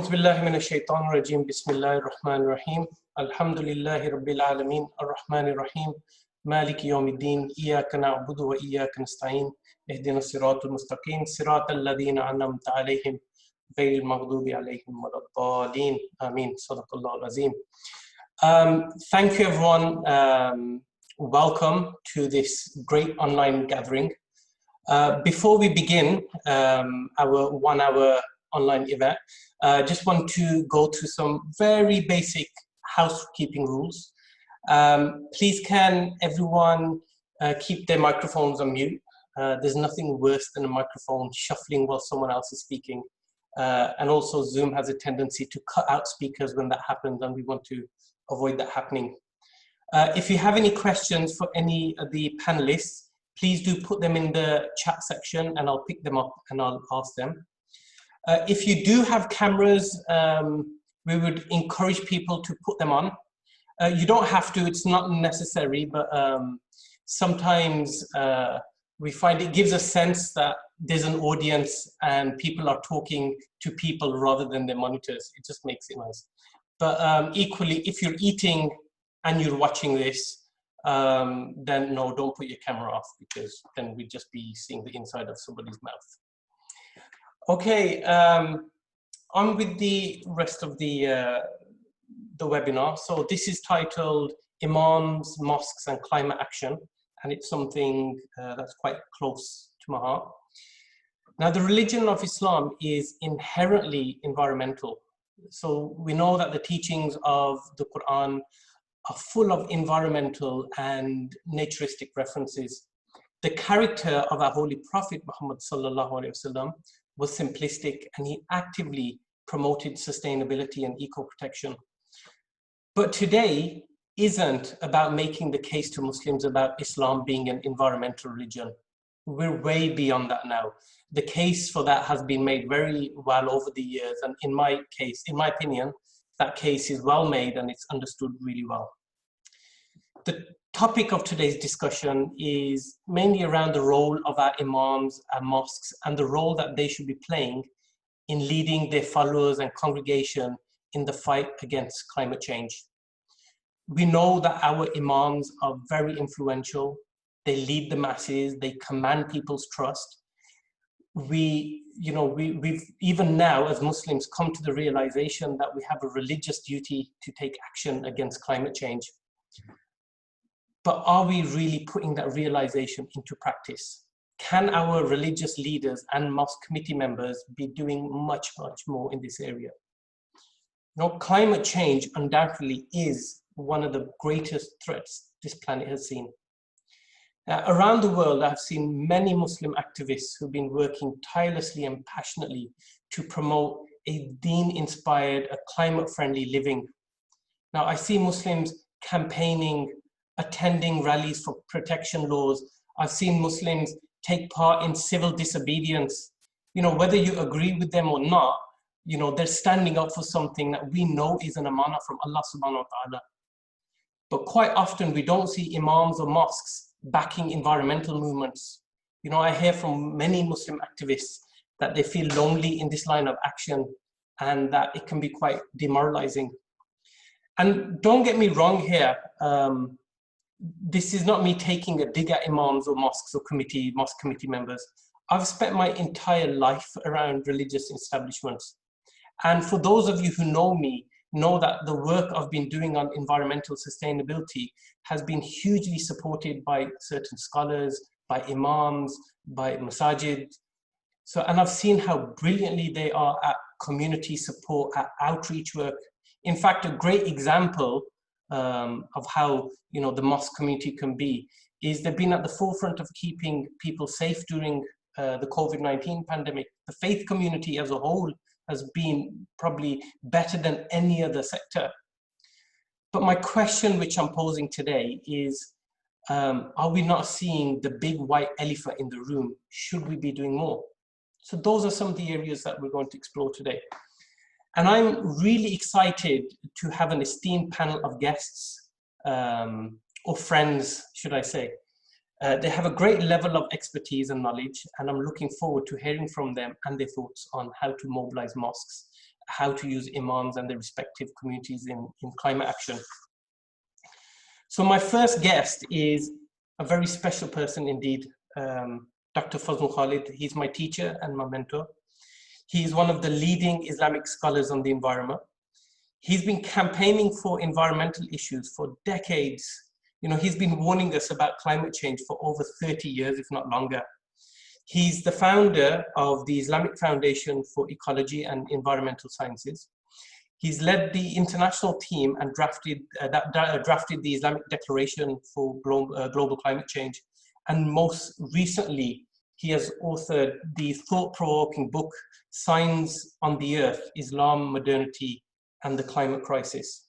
أعوذ بالله من الشيطان الرجيم بسم الله الرحمن الرحيم الحمد لله رب العالمين الرحمن الرحيم مالك يوم الدين إياك نعبد وإياك نستعين اهدنا الصراط المستقيم صراط الذين أنعمت عليهم غير المغضوب عليهم ولا الضالين آمين صدق الله العظيم. Thank you everyone. Welcome to this great online gathering. Before we begin our 1 hour online event, just want to go through some very basic housekeeping rules. Please can everyone keep their microphones on mute. There's nothing worse than a microphone shuffling while someone else is speaking. And also Zoom has a tendency to cut out speakers when that happens, and we want to avoid that happening. If you have any questions for any of the panelists, please do put them in the chat section and I'll pick them up and I'll ask them. If you do have cameras, we would encourage people to put them on. You don't have to, it's not necessary, but sometimes we find it gives a sense that there's an audience and people are talking to people rather than their monitors. It just makes it nice. But equally, if you're eating and you're watching this, then no, don't put your camera off, because then we'd just be seeing the inside of somebody's mouth. Okay, on with the rest of the webinar. So this is titled Imams, Mosques and Climate Action, and it's something that's quite close to my heart. Now, the religion of Islam is inherently environmental. So we know that the teachings of the Quran are full of environmental and naturistic references. The character of our Holy Prophet Muhammad sallallahu alaihi wasallam was simplistic, and he actively promoted sustainability and eco-protection. But today isn't about making the case to Muslims about Islam being an environmental religion. We're way beyond that now. The case for that has been made very well over the years, and in my opinion, that case is well made and it's understood really well. The topic of today's discussion is mainly around the role of our imams and mosques and the role that they should be playing in leading their followers and congregation in the fight against climate change. We know that our imams are very influential. They lead the masses, they command people's trust. We've even now as Muslims come to the realization that we have a religious duty to take action against climate change. But are we really putting that realization into practice? Can our religious leaders and mosque committee members be doing much, much more in this area? Now, climate change undoubtedly is one of the greatest threats this planet has seen. Around the world, I've seen many Muslim activists who've been working tirelessly and passionately to promote a deen-inspired, a climate-friendly living. Now, I see Muslims campaigning, attending rallies for protection laws. I've seen Muslims take part in civil disobedience. You know, whether you agree with them or not, you know, they're standing up for something that we know is an amanah from Allah subhanahu wa ta'ala. But quite often we don't see imams or mosques backing environmental movements. You know, I hear from many Muslim activists that they feel lonely in this line of action and that it can be quite demoralizing. And don't get me wrong here, this is not me taking a dig at imams or mosques or mosque committee members. I've spent my entire life around religious establishments. And for those of you who know me, know that the work I've been doing on environmental sustainability has been hugely supported by certain scholars, by imams, by masajid. So, and I've seen how brilliantly they are at community support, at outreach work. In fact, a great example of how, you know, the mosque community can be is they've been at the forefront of keeping people safe during the COVID-19 pandemic. The faith community as a whole has been probably better than any other sector. But my question, which I'm posing today, is are we not seeing the big white elephant in the room? Should we be doing more? So those are some of the areas that we're going to explore today. And I'm really excited to have an esteemed panel of guests, or friends, should I say. They have a great level of expertise and knowledge, and I'm looking forward to hearing from them and their thoughts on how to mobilize mosques how to use Imams and their respective communities in climate action. So my first guest is a very special person indeed, Dr. Fazlun Khalid. He's my teacher and my mentor. He is one of the leading Islamic scholars on the environment. He's been campaigning for environmental issues for decades. You know, he's been warning us about climate change for over 30 years, if not longer. He's the founder of the Islamic Foundation for Ecology and Environmental Sciences. He's led the international team and drafted the Islamic Declaration for Global Climate Change. And most recently, he has authored the thought-provoking book, Signs on the Earth, Islam, Modernity, and the Climate Crisis.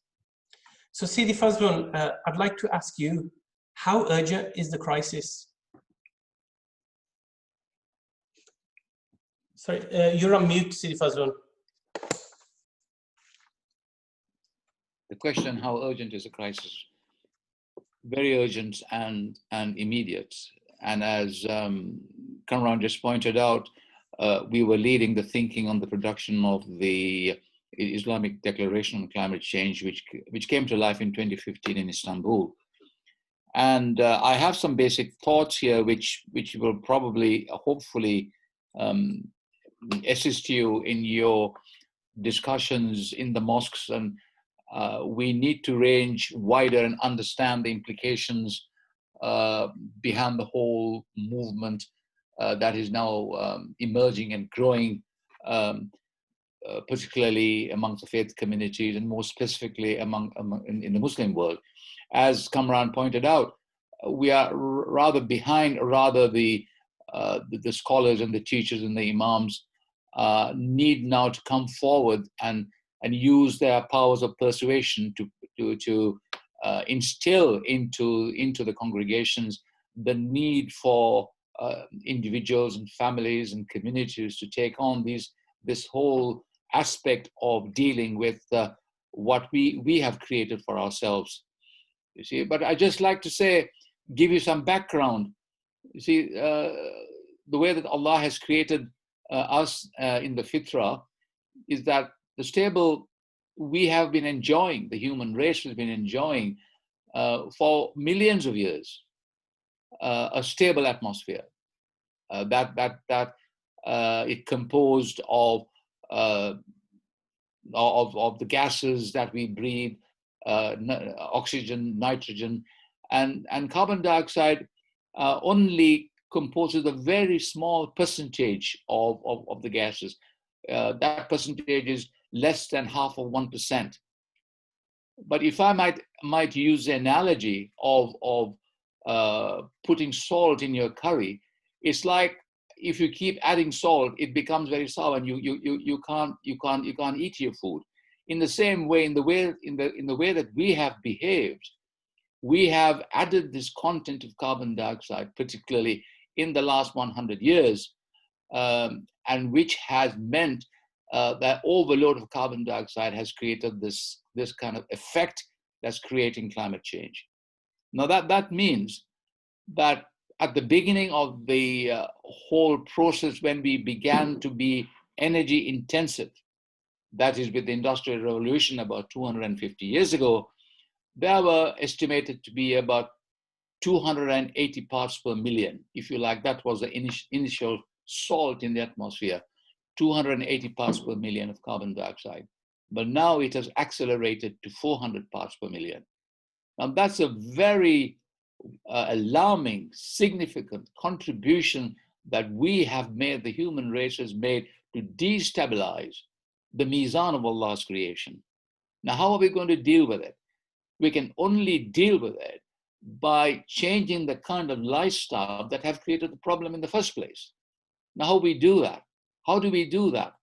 So Sidi Fazlun, I'd like to ask you, how urgent is the crisis? Sorry, you're on mute, Sidi Fazlun. The question, how urgent is the crisis? Very urgent and immediate. And as Kamran just pointed out, we were leading the thinking on the production of the Islamic Declaration on Climate Change, which came to life in 2015 in Istanbul. And I have some basic thoughts here, which will probably, hopefully, assist you in your discussions in the mosques. And we need to range wider and understand the implications behind the whole movement that is now emerging and growing, particularly amongst the faith communities and more specifically in the Muslim world. As Kamran pointed out, we are rather behind, the scholars and the teachers and the Imams need now to come forward and use their powers of persuasion to instill into the congregations the need for individuals and families and communities to take on this whole aspect of dealing with what we have created for ourselves. You see, but I just like to give you some background. You see, the way that Allah has created us in the fitrah is that the stable we have been enjoying, the human race has been enjoying for millions of years, a stable atmosphere that it composed of the gases that we breathe, oxygen, nitrogen, and carbon dioxide only composes a very small percentage of the gases. That percentage is less than half of 1%. But if I might use the analogy of putting salt in your curry, it's like if you keep adding salt, it becomes very sour, and you can't eat your food. In the same way, in the way that we have behaved, we have added this content of carbon dioxide, particularly in the last 100 years, and which has meant that overload of carbon dioxide has created this kind of effect that's creating climate change. Now that means that at the beginning of the whole process, when we began to be energy intensive, that is with the Industrial Revolution about 250 years ago, there were estimated to be about 280 parts per million. If you like, that was the initial salt in the atmosphere, 280 parts per million of carbon dioxide. But now it has accelerated to 400 parts per million. Now that's a very alarming, significant contribution that we have made, the human race has made, to destabilize the mizan of Allah's creation. Now, how are we going to deal with it? We can only deal with it by changing the kind of lifestyle that have created the problem in the first place. Now, how do we do that? How do we do that?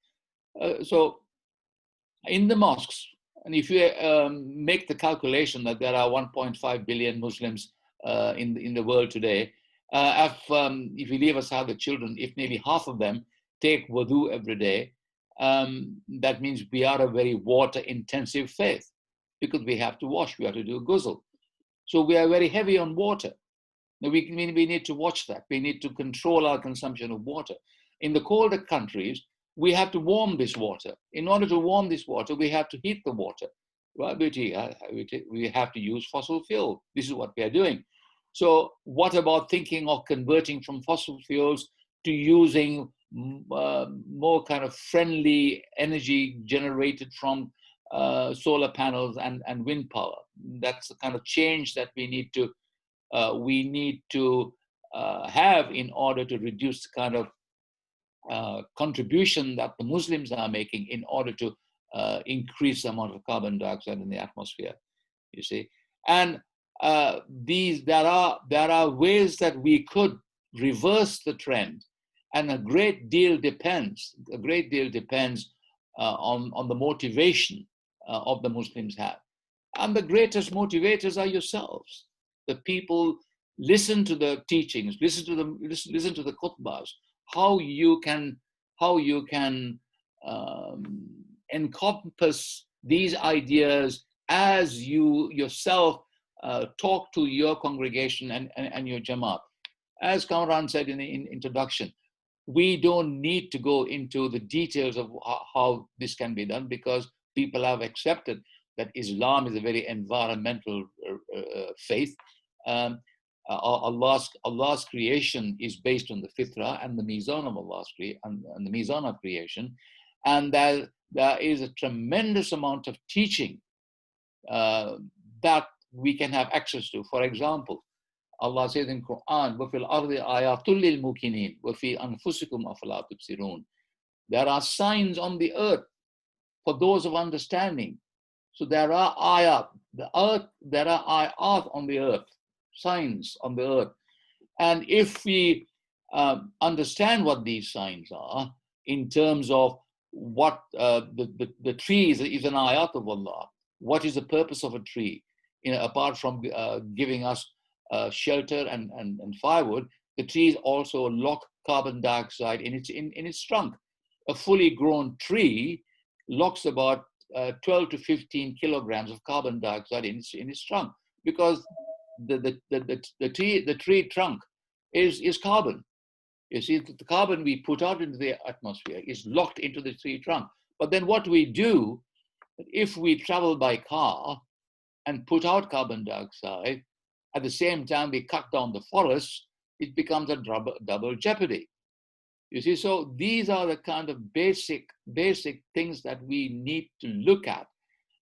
So in the mosques, and if you make the calculation that there are 1.5 billion Muslims in the world today, if you leave aside the children, if nearly half of them take wudu every day, that means we are a very water-intensive faith, because we have to wash, we have to do ghusl. So we are very heavy on water. Now we need to watch that. We need to control our consumption of water. In the colder countries, we have to warm this water. In order to warm this water, we have to heat the water. Well, we have to use fossil fuel. This is what we are doing. So what about thinking of converting from fossil fuels to using more kind of friendly energy generated from solar panels and wind power? That's the kind of change that we need to have in order to reduce the kind of contribution that the Muslims are making in order to increase the amount of carbon dioxide in the atmosphere, you see. And there are ways that we could reverse the trend, and a great deal depends on the motivation of the Muslims have. And the greatest motivators are yourselves. The people listen to the teachings, listen to the khutbahs, how you can encompass these ideas as you yourself talk to your congregation and your Jamaat. As Kamran said in the introduction, we don't need to go into the details of how this can be done, because people have accepted that Islam is a very environmental faith. Allah's creation is based on the fitrah and the mizan of Allah's creation, and the mizan of creation, and there is a tremendous amount of teaching that we can have access to. For example, Allah says in Quran, وَفِي الْأَرْضِ آيَاتٌ لِلْمُوقِنِينَ وَفِي أَنفُسِكُمْ أَفَلَا تُبْصِرُونَ. There are signs on the earth for those of understanding. So there are ayat, there are ayat on the earth, signs on the earth. And if we understand what these signs are in terms of what the tree is an ayat of Allah, what is the purpose of a tree? Apart from giving us shelter and firewood, the trees also lock carbon dioxide in its trunk. A fully grown tree locks about 12 to 15 kilograms of carbon dioxide in its trunk, because the tree trunk is carbon. You see, the carbon we put out into the atmosphere is locked into the tree trunk. But then what we do, if we travel by car and put out carbon dioxide, at the same time we cut down the forests, it becomes a double jeopardy. You see, so these are the kind of basic things that we need to look at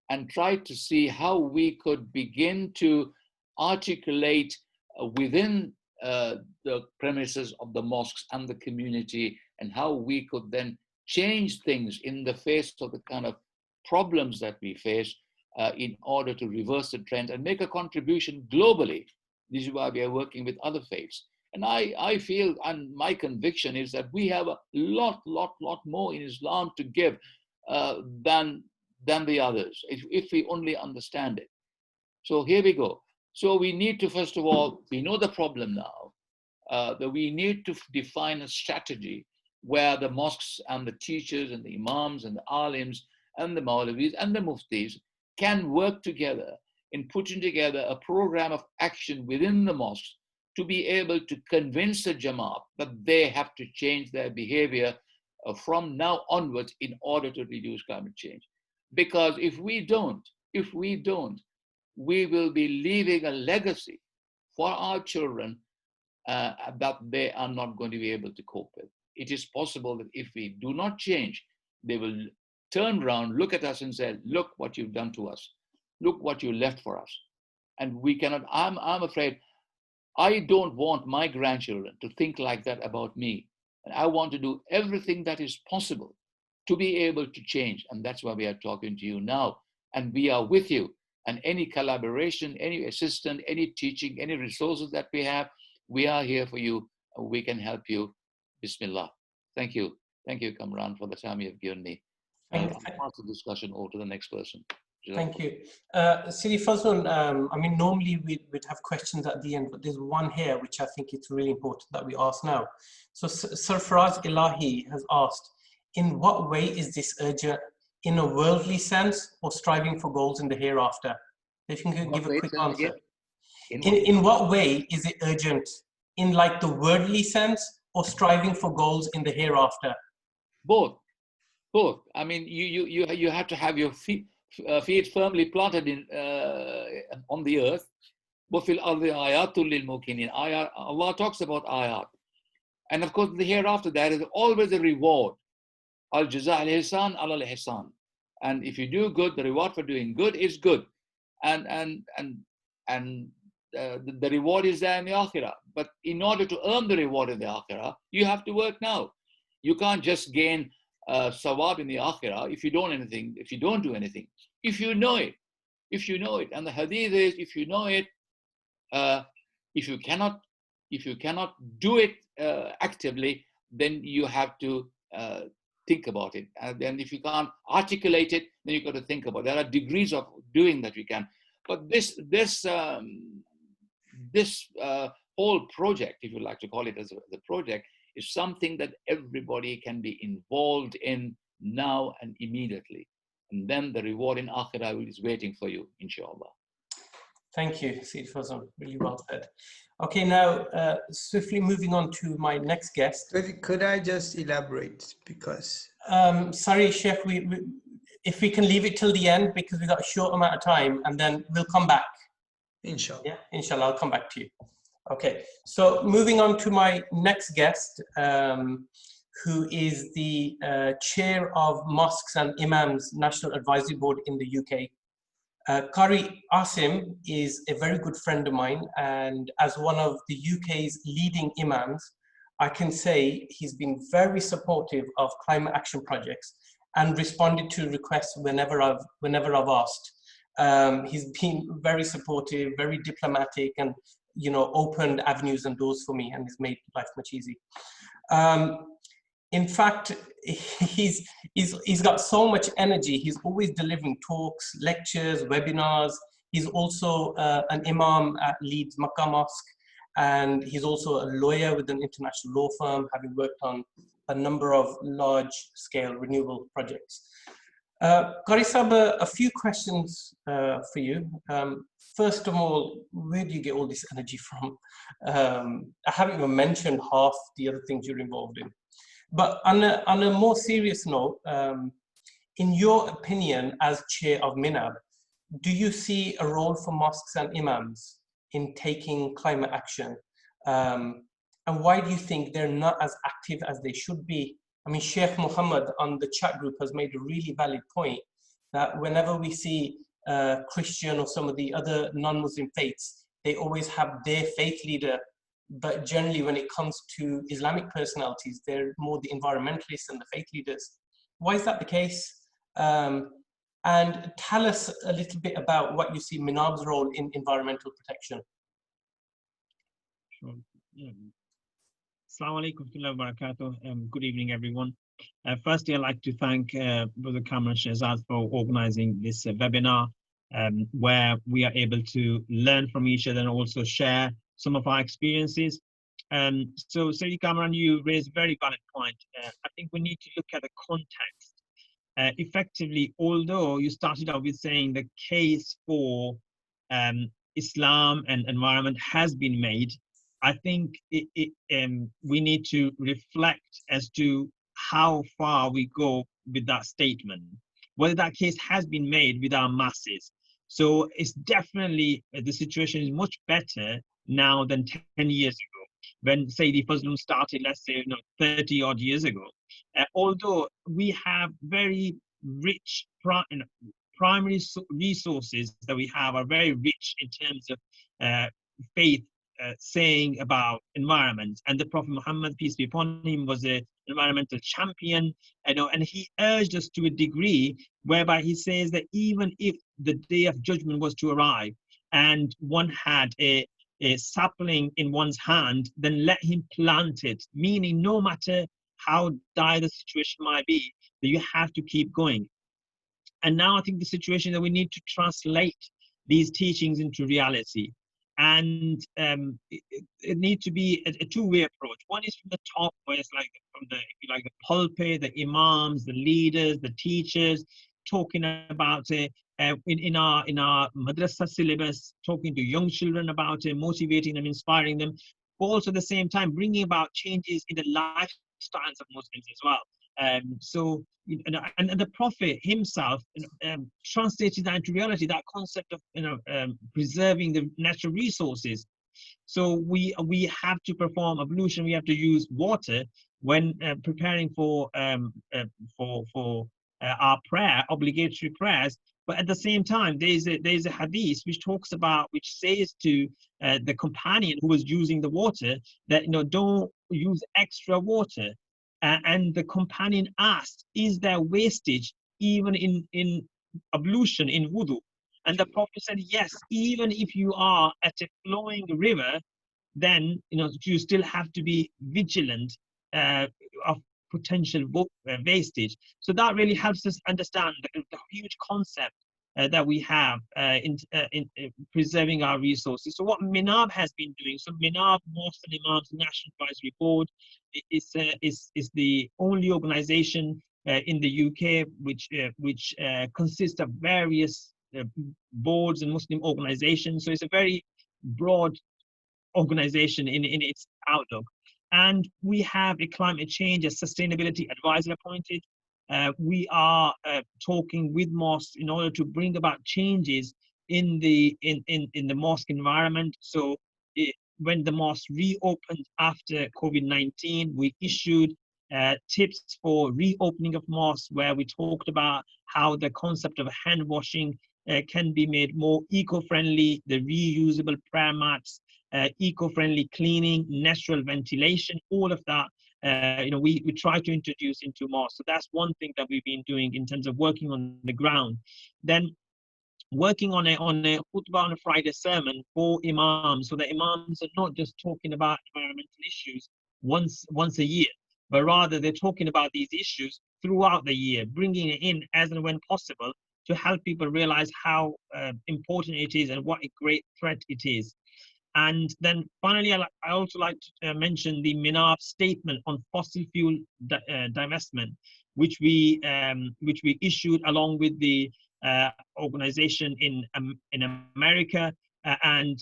and try to see how we could begin to articulate within the premises of the mosques and the community, and how we could then change things in the face of the kind of problems that we face in order to reverse the trend and make a contribution globally. This is why we are working with other faiths. And I feel, and my conviction is that we have a lot more in Islam to give than the others, if we only understand it. So here we go. So we need to, first of all, we know the problem now, that we need to define a strategy where the mosques and the teachers and the Imams and the Alims and the Maulvis and the Muftis can work together in putting together a program of action within the mosques to be able to convince the Jamaat that they have to change their behavior from now onwards in order to reduce climate change. Because if we don't, we will be leaving a legacy for our children that they are not going to be able to cope with. It is possible that if we do not change, they will turn around, look at us and say, look what you've done to us. Look what you left for us. And we cannot, I'm afraid, I don't want my grandchildren to think like that about me. And I want to do everything that is possible to be able to change. And that's why we are talking to you now. And we are with you. And any collaboration, any assistance, any teaching, any resources that we have, we are here for you. We can help you. Bismillah. Thank you. Thank you, Kamran, for the time you have given me. I'll pass the discussion over to the next person. Thank you. Siri Fazlun, I mean, normally we'd have questions at the end, but there's one here which I think it's really important that we ask now. So Sarfaraz Ilahi has asked, in what way is this urgent, in a worldly sense or striving for goals in the hereafter? If you can give a quick answer. In what way is it urgent? In like the worldly sense or striving for goals in the hereafter? Both. Both. I mean, you have to have your feet firmly planted in on the earth. وَفِي الْأَرْضِ آيَاتٌ لِلْمُوقِنِينَ. Allah talks about ayat. And of course, the hereafter, there is always a reward. Al-jaza' al-ihsan al-ihsan. And if you do good, the reward for doing good is good. And the reward is there in the akhirah. But in order to earn the reward in the akhirah, you have to work now. You can't just gain sawab in the akhirah if you don't do anything. If you know it. And the hadith is, if you know it, if you cannot do it actively, then you have to think about it. And then if you can't articulate it, then you've got to think about it. There are degrees of doing that we can. But this whole project, if you like to call it as a project, is something that everybody can be involved in now and immediately. And then the reward in akhirah is waiting for you, inshallah. Thank you, Sayyid Fazl. Really well said. Okay, now swiftly moving on to my next guest. Could I just elaborate? Because sorry, Sheikh, if we can leave it till the end, because we've got a short amount of time, and then we'll come back. Inshallah. Yeah, inshallah, I'll come back to you. Okay, so moving on to my next guest, who is the chair of Mosques and Imams National Advisory Board in the UK. Qari Asim is a very good friend of mine, and as one of the UK's leading imams, I can say he's been very supportive of climate action projects and responded to requests whenever I've asked. He's been very supportive, very diplomatic, and opened avenues and doors for me, and has made life much easier. In fact, he's got so much energy. He's always delivering talks, lectures, webinars. He's also an imam at Leeds Makkah Mosque, and he's also a lawyer with an international law firm, having worked on a number of large-scale renewable projects. Qari Sahib, a few questions for you. First of all, where do you get all this energy from? I haven't even mentioned half the other things you're involved in. But on a more serious note, in your opinion as chair of MINAB, do you see a role for mosques and imams in taking climate action? And why do you think they're not as active as they should be? I mean, Sheikh Muhammad on the chat group has made a really valid point that whenever we see Christian or some of the other non-Muslim faiths, they always have their faith leader. But generally, when it comes to Islamic personalities, they're more the environmentalists and the faith leaders. Why is that the case? And tell us a little bit about what you see MINAB's role in environmental protection. Sure. Assalamu alaikum wa barakatuh. Good evening, everyone. Firstly, I'd like to thank Brother Kamran Shehzad for organizing this webinar, where we are able to learn from each other and also share some of our experiences. So, Sayyid Kamran, you raised a very valid point. I think we need to look at the context. Effectively, although you started out with saying the case for Islam and environment has been made, I think we need to reflect as to how far we go with that statement, whether that case has been made with our masses. So it's definitely, the situation is much better now than 10 years ago, when Sayyidi Fazlun started, let's say, 30 odd years ago. Although we have very rich primary resources that we have are very rich in terms of faith, saying about environment, and the Prophet Muhammad, peace be upon him, was an environmental champion, and he urged us to a degree whereby he says that even if the day of judgment was to arrive and one had a sapling in one's hand, then let him plant it, meaning no matter how dire the situation might be, that you have to keep going. And now I think the situation that we need to translate these teachings into reality. And it needs to be a two-way approach. One is from the top, where it's like from the, if you like, the pulpit, the imams, the leaders, the teachers, talking about it in our madrasa syllabus, talking to young children about it, motivating them, inspiring them, but also at the same time bringing about changes in the lifestyles of Muslims as well. So, and the Prophet himself translated that into reality, that concept of preserving the natural resources. So we have to perform ablution. We have to use water when preparing for our prayer, obligatory prayers. But at the same time, there's a hadith which says to the companion who was using the water that don't use extra water. And the companion asked, "Is there wastage even in ablution, in wudu?" And the Prophet said, "Yes, even if you are at a flowing river, then you still have to be vigilant of potential wastage." So that really helps us understand the huge concept that we have in preserving our resources. So what MINAB has been doing, so MINAB, Mosques and Imams National Advisory Board, is the only organization in the UK which consists of various boards and Muslim organizations. So it's a very broad organization in its outlook. And we have a climate change, a sustainability advisor appointed. We are talking with mosques in order to bring about changes in the mosque environment. So when the mosque reopened after COVID-19, we issued tips for reopening of mosques, where we talked about how the concept of hand washing can be made more eco-friendly, the reusable prayer mats, eco-friendly cleaning, natural ventilation, all of that. We try to introduce into mosques. So that's one thing that we've been doing in terms of working on the ground. Then working on a khutbah on a Friday sermon for imams, so that imams are not just talking about environmental issues once a year, but rather they're talking about these issues throughout the year, bringing it in as and when possible to help people realize how important it is and what a great threat it is. And then finally, I also like to mention the MINAB statement on fossil fuel divestment, which we issued along with the organization in America, and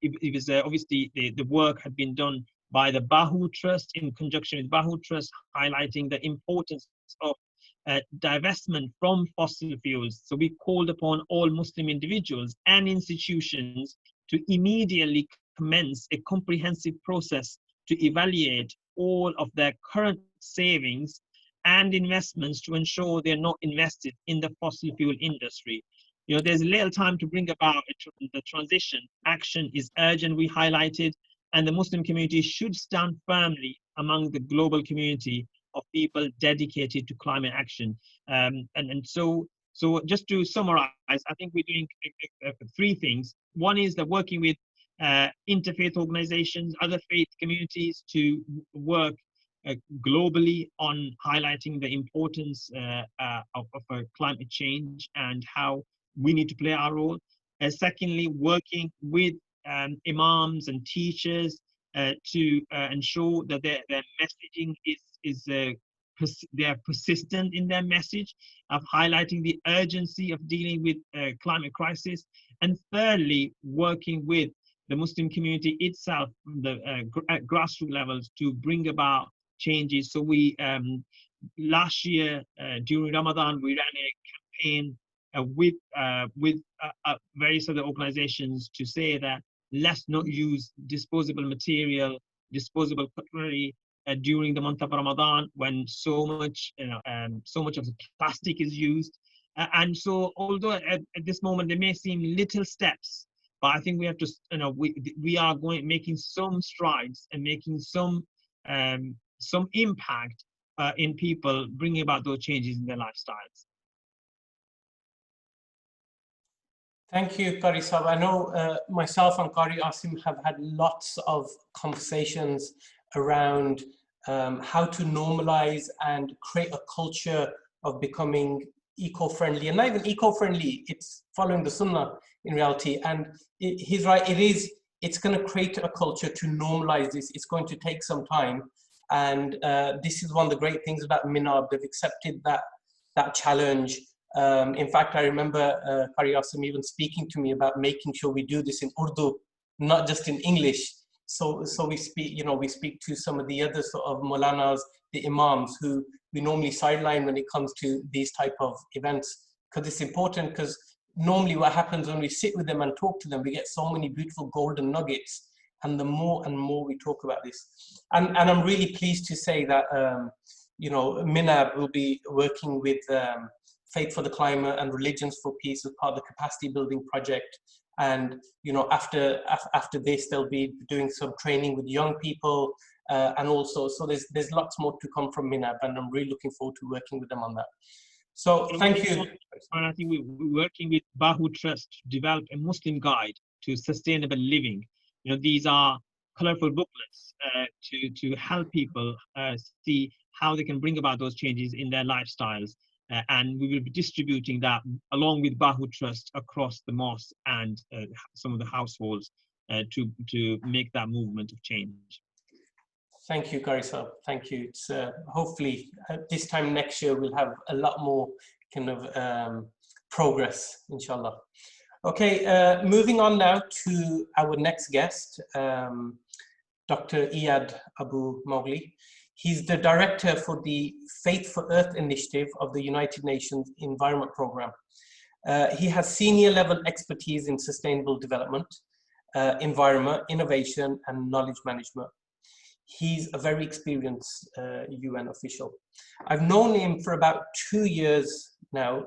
it was obviously the work had been done by the Bahu Trust in conjunction with Bahu Trust, highlighting the importance of divestment from fossil fuels. So we called upon all Muslim individuals and institutions to immediately commence a comprehensive process to evaluate all of their current savings and investments to ensure they're not invested in the fossil fuel industry. There's little time to bring about the transition. Action is urgent, we highlighted, and the Muslim community should stand firmly among the global community of people dedicated to climate action. So just to summarize, I think we're doing three things. One is that working with interfaith organizations, other faith communities to work globally on highlighting the importance of climate change and how we need to play our role. Secondly, working with imams and teachers to ensure that their messaging they are persistent in their message of highlighting the urgency of dealing with climate crisis. And thirdly, working with the Muslim community itself, at grassroots levels, to bring about changes. So we, last year during Ramadan, we ran a campaign with various other organizations to say that let's not use disposable material, disposable cutlery during the month of Ramadan, when so much of the plastic is used. And so, although at this moment they may seem little steps, but I think we have to, we are making some strides and making some impact in people, bringing about those changes in their lifestyles. Thank you, Qari Sahab. I know myself and Qari Asim have had lots of conversations around how to normalize and create a culture of becoming eco-friendly, and not even eco-friendly, it's following the Sunnah in reality. And he's right, it's going to create a culture to normalize this. It's going to take some time. And this is one of the great things about MINAB. They've accepted that challenge. In fact, I remember Qari Asim even speaking to me about making sure we do this in Urdu, not just in English. So we speak, we speak to some of the other sort of Maulanas. the Imams, who we normally sideline when it comes to these type of events, because it's important, because normally what happens when we sit with them and talk to them, we get so many beautiful golden nuggets, and the more and more we talk about this. And I'm really pleased to say that, you know, MINAB will be working with Faith for the Climate and Religions for Peace as part of the capacity building project. And, you know, after this, they'll be doing some training with young people, and also, so there's lots more to come from MINAB, and I'm really looking forward to working with them on that. So thank you. And I think we're working with Bahu Trust to develop a Muslim guide to sustainable living. You know, these are colorful booklets to help people see how they can bring about those changes in their lifestyles. And we will be distributing that along with Bahu Trust across the mosque and some of the households to make that movement of change. Thank you, Karisa. Thank you. It's hopefully this time next year we'll have a lot more kind of progress, inshallah. Okay, moving on now to our next guest, Dr. Iyad Abu Mowgli. He's the director for the Faith for Earth initiative of the United Nations Environment Programme. He has senior level expertise in sustainable development, environment, innovation, and knowledge management. He's a very experienced UN official. I've known him for about 2 years now,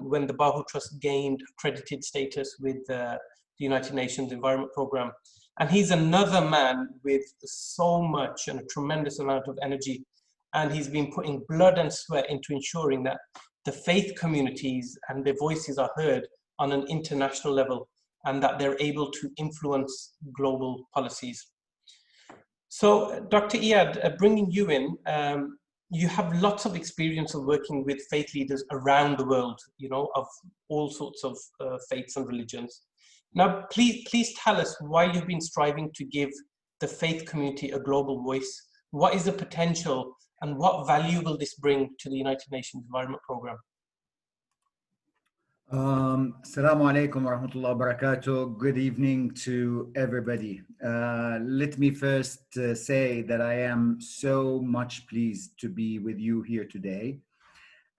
when the Bahu Trust gained accredited status with the United Nations Environment Programme. And he's another man with so much and a tremendous amount of energy. And he's been putting blood and sweat into ensuring that the faith communities and their voices are heard on an international level, and that they're able to influence global policies. So, Dr. Iyad, bringing you in, you have lots of experience of working with faith leaders around the world, you know, of all sorts of faiths and religions. Now, please tell us why you've been striving to give the faith community a global voice. What is the potential, and what value will this bring to the United Nations Environment Programme? Assalamu alaikum wa rahmatullahi wa barakatuh. Good evening to everybody. Let me first say that I am so much pleased to be with you here today.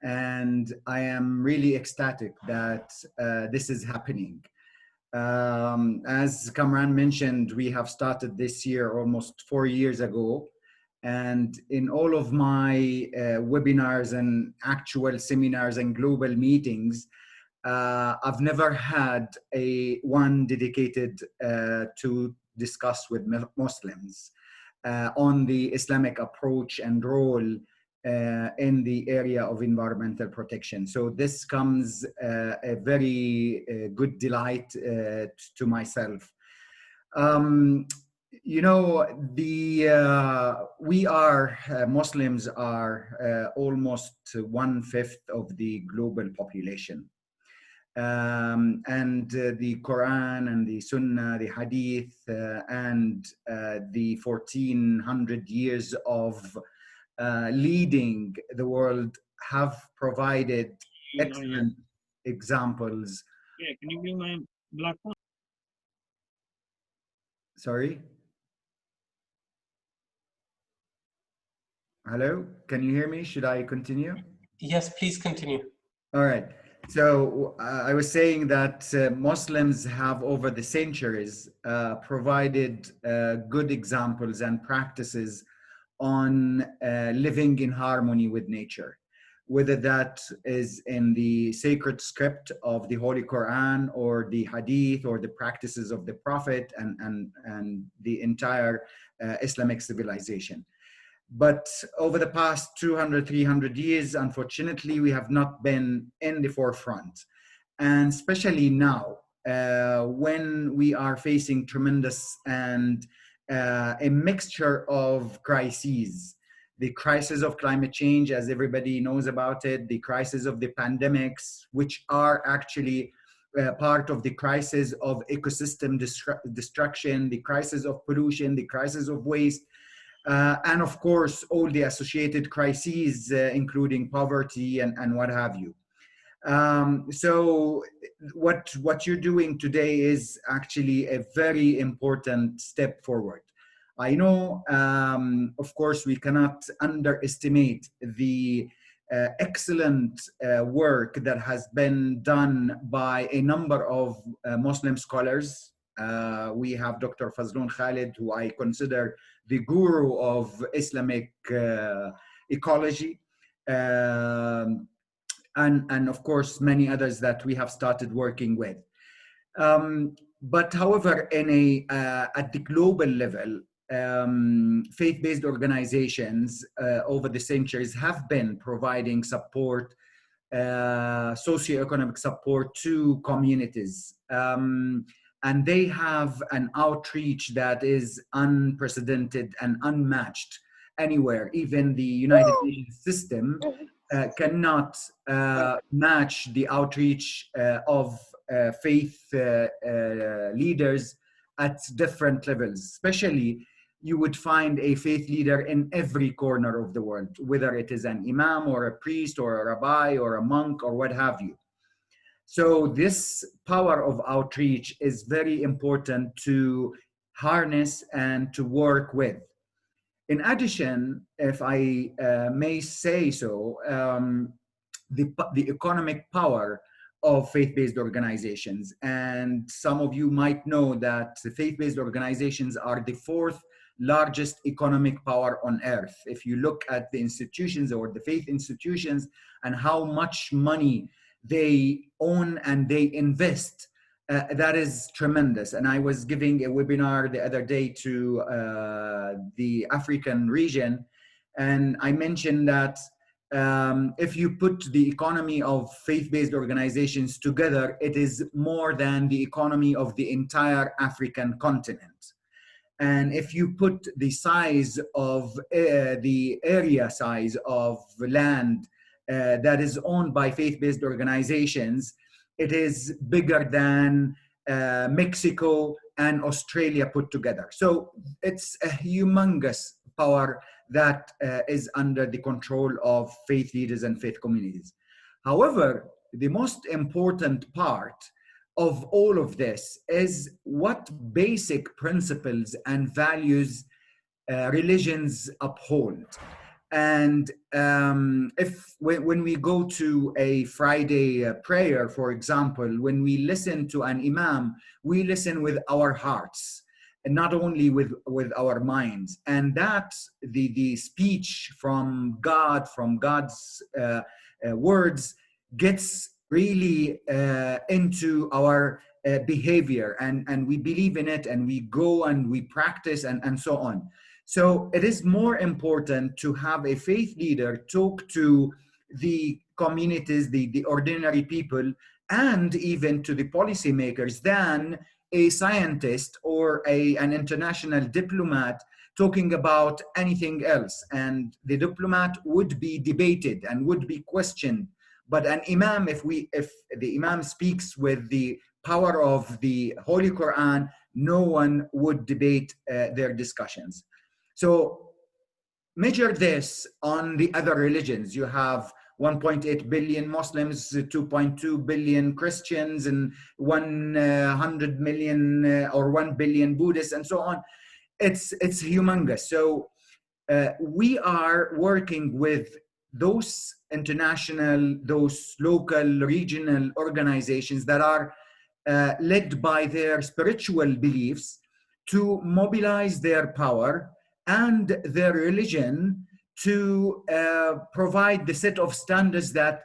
And I am really ecstatic that this is happening. As Kamran mentioned, we have started this year almost 4 years ago. And in all of my webinars and actual seminars and global meetings, I've never had one dedicated to discuss with Muslims on the Islamic approach and role in the area of environmental protection. So this comes a very good delight to myself. You know, we are, Muslims are almost 1/5 of the global population. And the Quran and the Sunnah, the Hadith, and the 1400 years of leading the world have provided excellent examples. Yeah, can you bring my black one? Sorry? Hello? Can you hear me? Should I continue? Yes, please continue. All right. So I was saying that Muslims have over the centuries provided good examples and practices on living in harmony with nature, whether that is in the sacred script of the Holy Quran or the Hadith or the practices of the Prophet and the entire Islamic civilization. But over the past 200, 300 years, unfortunately, we have not been in the forefront. And especially now, when we are facing tremendous and a mixture of crises, the crisis of climate change, as everybody knows about it, the crisis of the pandemics, which are actually part of the crisis of ecosystem destruction, the crisis of pollution, the crisis of waste, and of course, all the associated crises, including poverty and what have you. So what you're doing today is actually a very important step forward. I know, of course, we cannot underestimate the excellent work that has been done by a number of Muslim scholars. We have Dr. Fazlun Khalid, who I consider the guru of Islamic ecology. And of course, many others that we have started working with. But however, at the global level, faith-based organizations over the centuries have been providing support, socioeconomic support to communities. And they have an outreach that is unprecedented and unmatched anywhere. Even the United Nations system cannot match the outreach of faith leaders at different levels. Especially, you would find a faith leader in every corner of the world, whether it is an imam or a priest or a rabbi or a monk or what have you. So this power of outreach is very important to harness and to work with. In addition, if I may say so, the economic power of faith-based organizations. And some of you might know that faith-based organizations are the fourth largest economic power on earth. If you look at the institutions or the faith institutions and how much money they own and they invest, that is tremendous. And I was giving a webinar the other day to the African region, and I mentioned that if you put the economy of faith-based organizations together, it is more than the economy of the entire African continent. And if you put the size of the area size of land that is owned by faith-based organizations, it is bigger than Mexico and Australia put together. So it's a humongous power that is under the control of faith leaders and faith communities. However, the most important part of all of this is what basic principles and values religions uphold. And when we go to a Friday prayer, for example, when we listen to an imam, we listen with our hearts and not only with our minds. And that the speech from God, from God's words, gets really into our behavior, and we believe in it, and we go and we practice and so on. So it is more important to have a faith leader talk to the communities, the ordinary people, and even to the policymakers than a scientist or an international diplomat talking about anything else. And the diplomat would be debated and would be questioned. But an imam, if the imam speaks with the power of the Holy Quran, no one would debate their discussions. So measure this on the other religions. You have 1.8 billion Muslims, 2.2 billion Christians, and 100 million or 1 billion Buddhists, and so on. It's humongous. So we are working with those international, those local, regional organizations that are led by their spiritual beliefs to mobilize their power and their religion to provide the set of standards that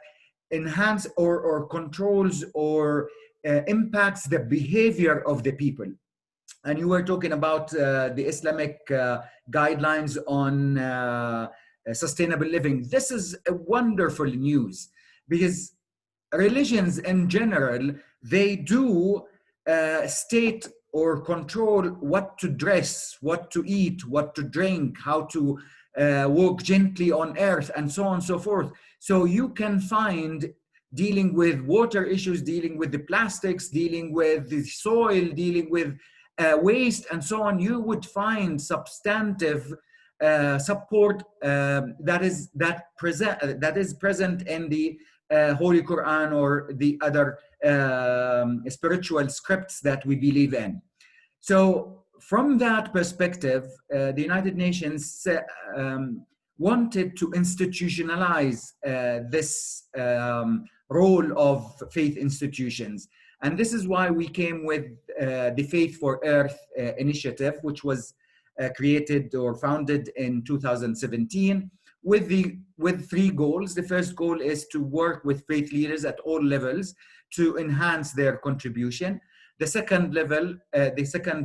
enhance or controls or impacts the behavior of the people. And you were talking about the Islamic guidelines on sustainable living. This is a wonderful news, because religions in general, they do state or control what to dress, what to eat, what to drink, how to walk gently on earth, and so on and so forth. So you can find, dealing with water issues, dealing with the plastics, dealing with the soil, dealing with waste, and so on, you would find substantive support that is present in the Holy Quran or the other spiritual scripts that we believe in. So from that perspective, the United Nations wanted to institutionalize this role of faith institutions. And this is why we came with the Faith for Earth initiative, which was created or founded in 2017 with three goals. The first goal is to work with faith leaders at all levels to enhance their contribution. The second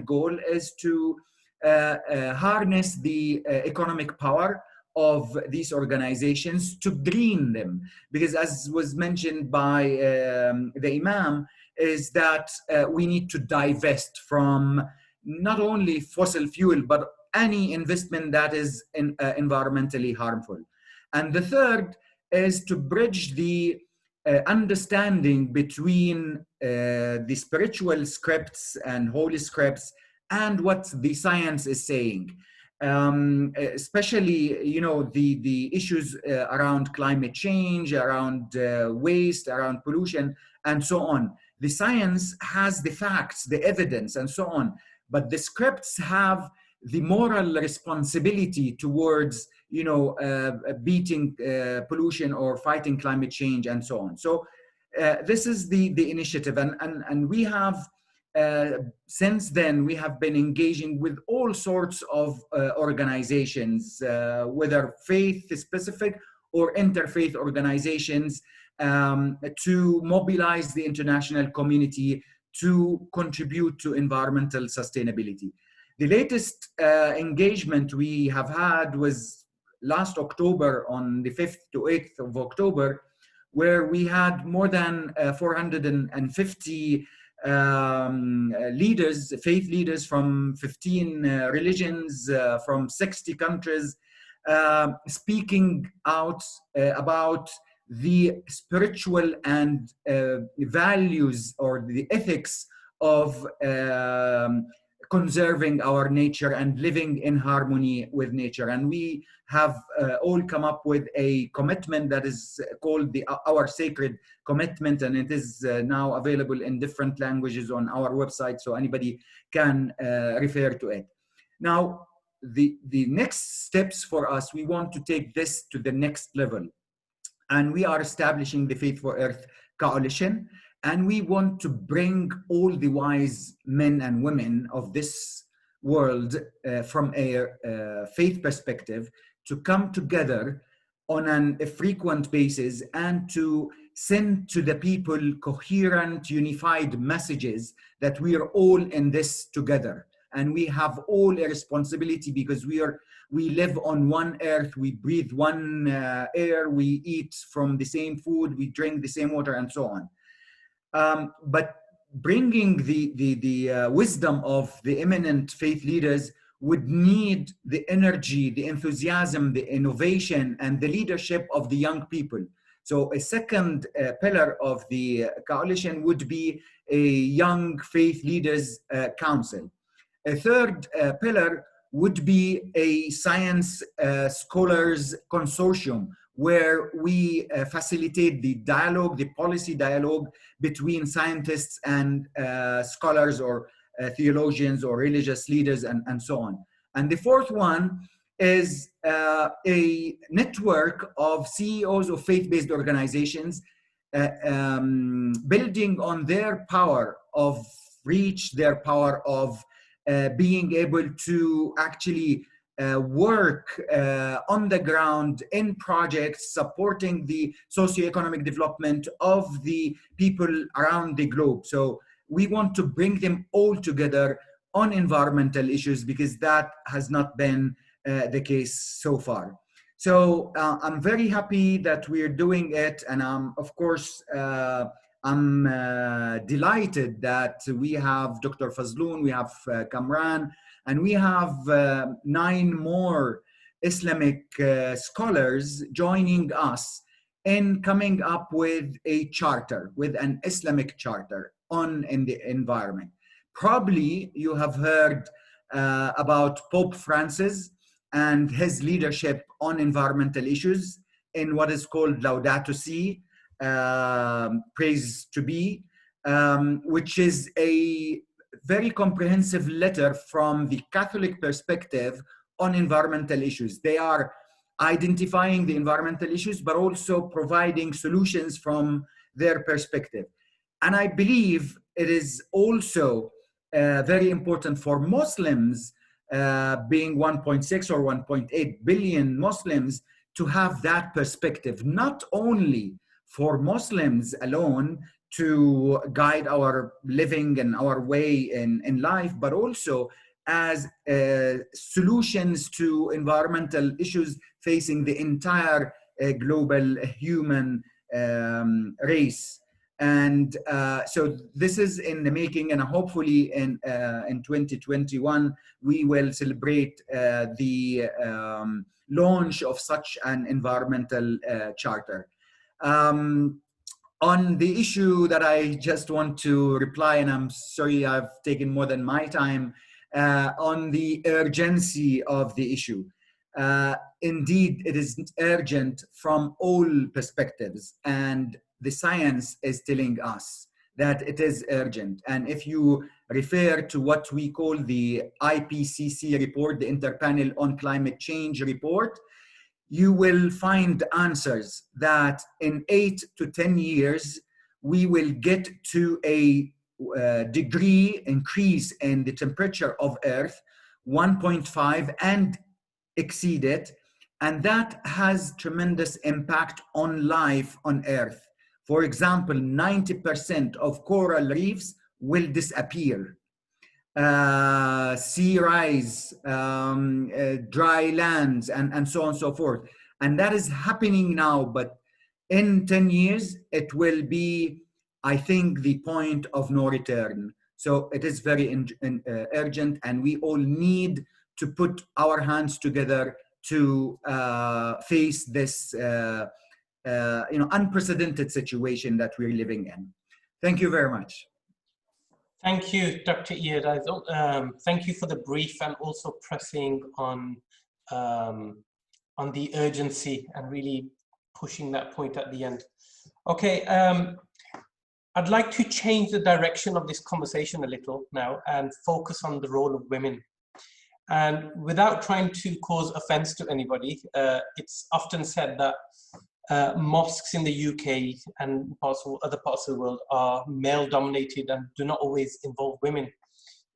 goal is to harness the economic power of these organizations to green them, because as was mentioned by the Imam, is that we need to divest from not only fossil fuel, but any investment that is environmentally harmful. And the third is to bridge the understanding between the spiritual scripts and holy scripts and what the science is saying. Especially, you know, the issues around climate change, around waste, around pollution, and so on. The science has the facts, the evidence, and so on, but the scripts have the moral responsibility towards, you know, beating pollution or fighting climate change and so on. So this is the initiative, and we have since then we have been engaging with all sorts of organizations, whether faith specific or interfaith organizations, to mobilize the international community to contribute to environmental sustainability. The latest engagement we have had was last October, on the 5th to 8th of October, where we had more than 450 leaders, faith leaders from 15 religions, from 60 countries, speaking out about the spiritual and values or the ethics of conserving our nature and living in harmony with nature. And we have all come up with a commitment that is called our sacred commitment, and it is now available in different languages on our website, so anybody can refer to it. Now, the next steps for us, we want to take this to the next level, and we are establishing the Faith for Earth Coalition, and we want to bring all the wise men and women of this world from a faith perspective to come together on a frequent basis and to send to the people coherent, unified messages that we are all in this together. And we have all a responsibility, because we live on one earth, we breathe one air, we eat from the same food, we drink the same water, and so on. But bringing the wisdom of the eminent faith leaders would need the energy, the enthusiasm, the innovation, and the leadership of the young people. So a second pillar of the coalition would be a young faith leaders council. A third pillar would be a science scholars consortium, where we facilitate the dialogue, the policy dialogue between scientists and scholars or theologians or religious leaders and so on. And the fourth one is a network of CEOs of faith-based organizations building on their power of reach, their power of being able to actually work on the ground in projects supporting the socioeconomic development of the people around the globe. So we want to bring them all together on environmental issues, because that has not been the case so far. So I'm very happy that we're doing it, and of course I'm delighted that we have Dr. Fazloon, we have Kamran, and we have 9 more Islamic scholars joining us in coming up with a charter, with an Islamic charter on the environment. Probably you have heard about Pope Francis and his leadership on environmental issues in what is called Laudato Si, praise to be, which is a very comprehensive letter from the Catholic perspective on environmental issues. They are identifying the environmental issues, but also providing solutions from their perspective. And I believe it is also very important for Muslims, being 1.6 or 1.8 billion Muslims, to have that perspective, not only for Muslims alone to guide our living and our way in life, but also as solutions to environmental issues facing the entire global human race. And so this is in the making, and hopefully in 2021 we will celebrate the launch of such an environmental charter. On the issue that I just want to reply, and I'm sorry I've taken more than my time, on the urgency of the issue. Indeed, it is urgent from all perspectives, and the science is telling us that it is urgent. And if you refer to what we call the IPCC report, the Interpanel on Climate Change report, you will find answers that in 8 to 10 years, we will get to a degree increase in the temperature of Earth, 1.5, and exceed it. And that has tremendous impact on life on Earth. For example, 90% of coral reefs will disappear. Sea rise, dry lands, and so on and so forth. And that is happening now, but in 10 years, it will be, I think, the point of no return. So it is very urgent, and we all need to put our hands together to face this unprecedented situation that we're living in. Thank you very much. Thank you, Dr. Iyad. Thank you for the brief and also pressing on the urgency and really pushing that point at the end. Okay, I'd like to change the direction of this conversation a little now and focus on the role of women. And without trying to cause offense to anybody, it's often said that mosques in the UK and other parts of the world are male dominated and do not always involve women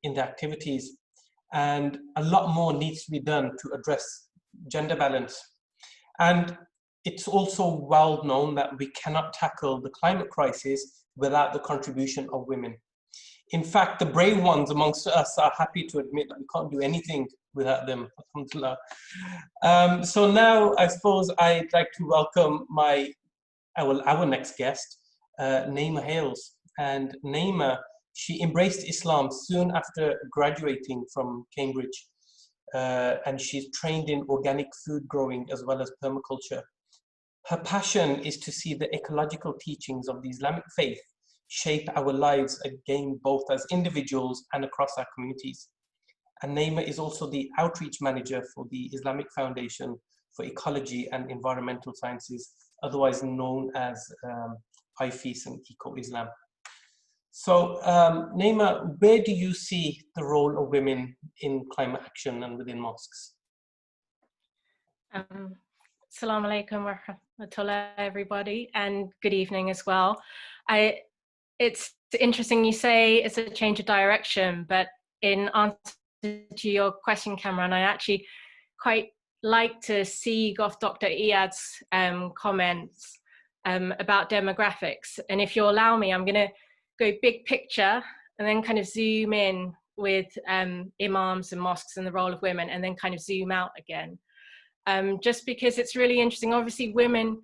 in the activities. And a lot more needs to be done to address gender balance. And it's also well known that we cannot tackle the climate crisis without the contribution of women. In fact, the brave ones amongst us are happy to admit that we can't do anything without them. So now I suppose I'd like to welcome our next guest, Neymar Hails. And Neymar, she embraced Islam soon after graduating from Cambridge. And she's trained in organic food growing as well as permaculture. Her passion is to see the ecological teachings of the Islamic faith shape our lives again, both as individuals and across our communities. And Neymar is also the outreach manager for the Islamic Foundation for Ecology and Environmental Sciences, otherwise known as IFES and Eco-Islam. So Neymar, where do you see the role of women in climate action and within mosques? Assalamu alaikum wa rahmatullah, everybody, and good evening as well. It's interesting you say it's a change of direction, but in answer to your question, Cameron, I actually quite like to see off Dr. Iyad's comments about demographics. And if you allow me, I'm going to go big picture and then kind of zoom in with imams and mosques and the role of women, and then kind of zoom out again. Just because it's really interesting. Obviously, women,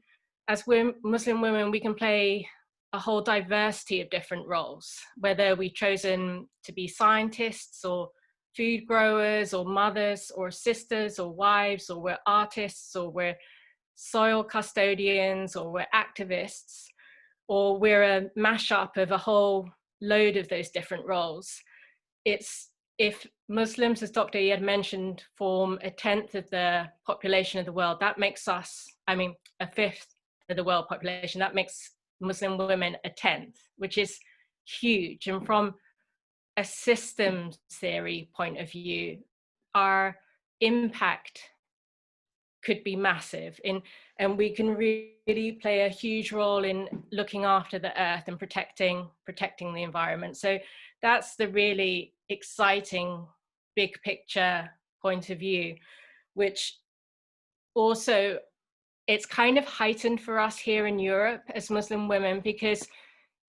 as Muslim women, we can play a whole diversity of different roles, whether we've chosen to be scientists or food growers or mothers or sisters or wives, or we're artists, or we're soil custodians, or we're activists, or we're a mashup of a whole load of those different roles. If Muslims, as Dr. Iyad mentioned, form 1/10 of the population of the world, that makes us, 1/5 of the world population, that makes Muslim women 1/10, which is huge. And from a systems theory point of view, our impact could be massive and we can really play a huge role in looking after the earth and protecting the environment. So that's the really exciting big picture point of view, which also it's kind of heightened for us here in Europe as Muslim women, because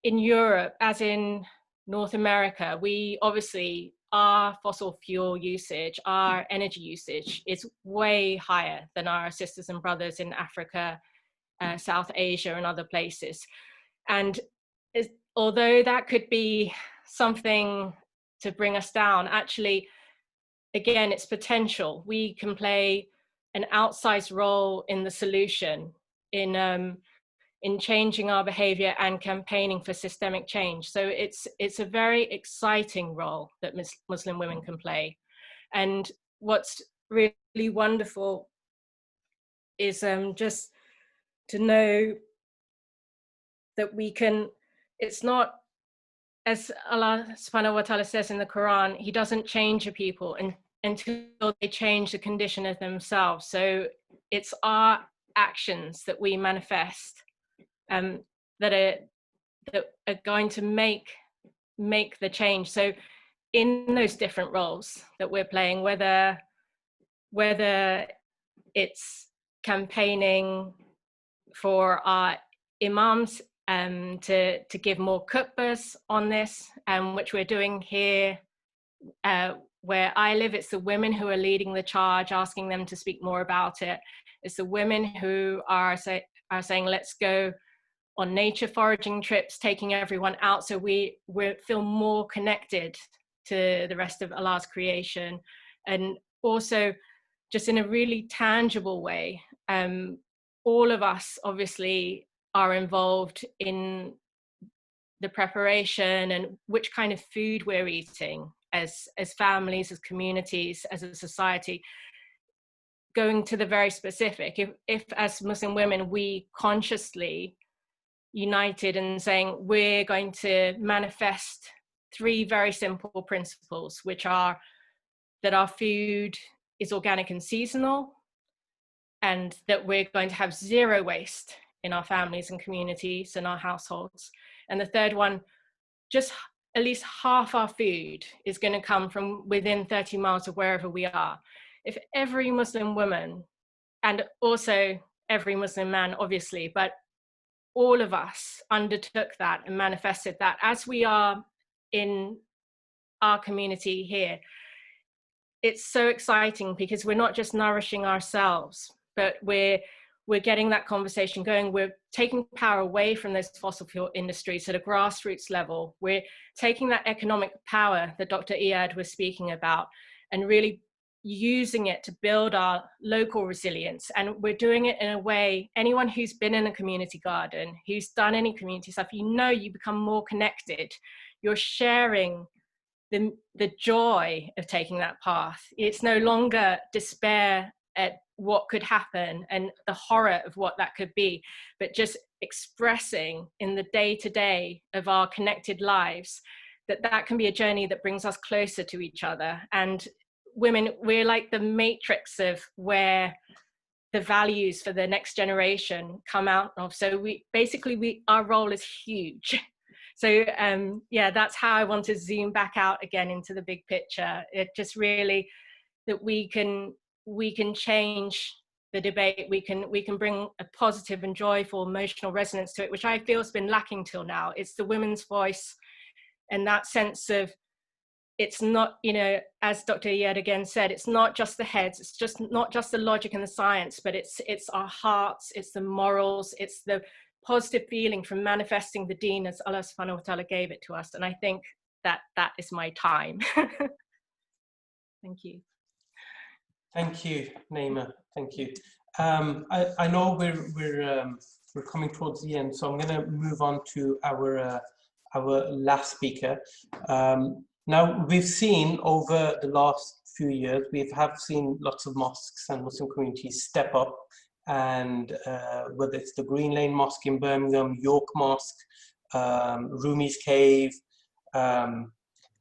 in Europe, as in North America, we obviously, our fossil fuel usage, our energy usage is way higher than our sisters and brothers in Africa, South Asia and other places. And although that could be something to bring us down, actually, again, it's potential. We can play an outsized role in the solution, in changing our behavior and campaigning for systemic change. So it's a very exciting role that Muslim women can play. And what's really wonderful is just to know that we can, it's not, as Allah subhanahu wa ta'ala says in the Quran, he doesn't change a people until they change the condition of themselves. So it's our actions that we manifest that are going to make the change. So in those different roles that we're playing, whether it's campaigning for our Imams to give more khutbahs on this, which we're doing here where I live. It's the women who are leading the charge, asking them to speak more about it. It's the women who are saying, let's go on nature foraging trips, taking everyone out so we feel more connected to the rest of Allah's creation. And also just in a really tangible way, all of us obviously are involved in the preparation and which kind of food we're eating as families, as communities, as a society, going to the very specific. If as Muslim women, we consciously united and saying, we're going to manifest 3 very simple principles, which are that our food is organic and seasonal, and that we're going to have 0 waste in our families and communities and our households. And the third one, just at least half our food is going to come from within 30 miles of wherever we are. If every Muslim woman, and also every Muslim man, obviously, but all of us undertook that and manifested that, as we are in our community here, it's so exciting because we're not just nourishing ourselves, but we're getting that conversation going. We're taking power away from those fossil fuel industries at a grassroots level. We're taking that economic power that Dr. Iyad was speaking about and really using it to build our local resilience. And we're doing it in a way, anyone who's been in a community garden, who's done any community stuff, you become more connected. You're sharing the joy of taking that path. It's no longer despair at what could happen and the horror of what that could be, but just expressing in the day-to-day of our connected lives that can be a journey that brings us closer to each other. And women, we're like the matrix of where the values for the next generation come out of. So our role is huge. So yeah, that's how I want to zoom back out again into the big picture. It just really, that we can change the debate. We can bring a positive and joyful emotional resonance to it, which I feel has been lacking till now. It's the women's voice and that sense of, it's not, as Dr. Iyad again said, it's not just the heads, it's just not just the logic and the science, but it's our hearts, it's the morals, it's the positive feeling from manifesting the deen as Allah subhanahu wa ta'ala gave it to us. And I think that is my time. Thank you. Thank you, Neymar. Thank you. I know we're coming towards the end, so I'm going to move on to our last speaker. Now, we've seen over the last few years, we have seen lots of mosques and Muslim communities step up, and whether it's the Green Lane Mosque in Birmingham, York Mosque, Rumi's Cave,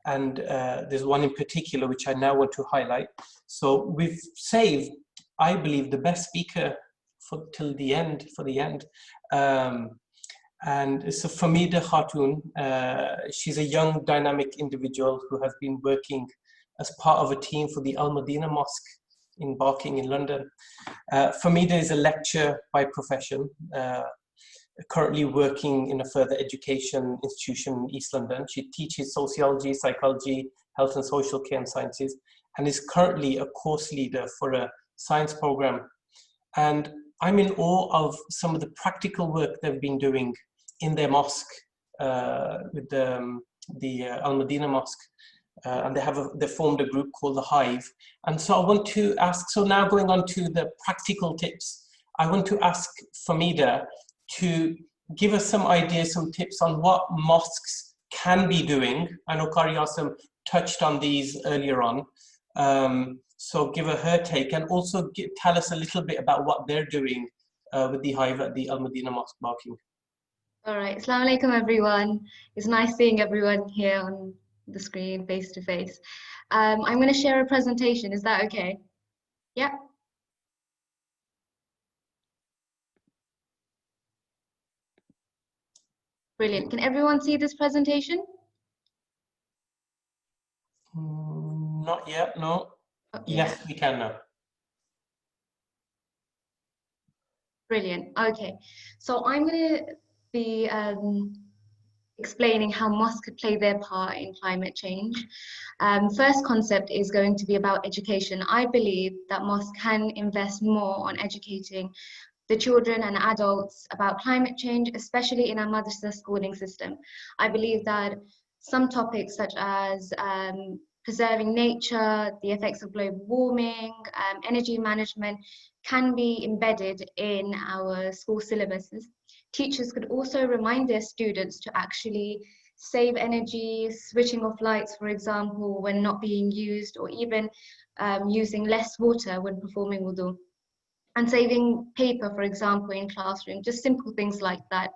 And there's one in particular which I now want to highlight. So we've saved, I believe, the best speaker for the end. And it's Famida Khatoon. She's a young, dynamic individual who has been working as part of a team for the Al Madina Mosque in Barking in London. Famida is a lecturer by profession, currently working in a further education institution in East London. She teaches sociology, psychology, health and social care and sciences, and is currently a course leader for a science program. And I'm in awe of some of the practical work they've been doing in their mosque, with the Al Madina Mosque. And they formed a group called the Hive. And so I want to ask, so now going on to the practical tips, I want to ask Famida to give us some ideas, some tips on what mosques can be doing. I know Qari Asam touched on these earlier on. So give her take, and also tell us a little bit about what they're doing with the Hive at the Al Madina Mosque Barking. All right, Assalamu alaikum everyone. It's nice seeing everyone here on the screen face to face. I'm going to share a presentation, is that okay? Yeah. Brilliant. Can everyone see this presentation? Not yet, no. Okay. Yes, we can now. Brilliant. Okay, so I'm going to be explaining how mosques could play their part in climate change. First concept is going to be about education. I believe that mosques can invest more on educating the children and adults about climate change, especially in our madrasa schooling system. I believe that some topics such as preserving nature, the effects of global warming, energy management can be embedded in our school syllabuses. Teachers could also remind their students to actually save energy, switching off lights, for example, when not being used, or even using less water when performing wudu. And saving paper, for example, in classroom, just simple things like that.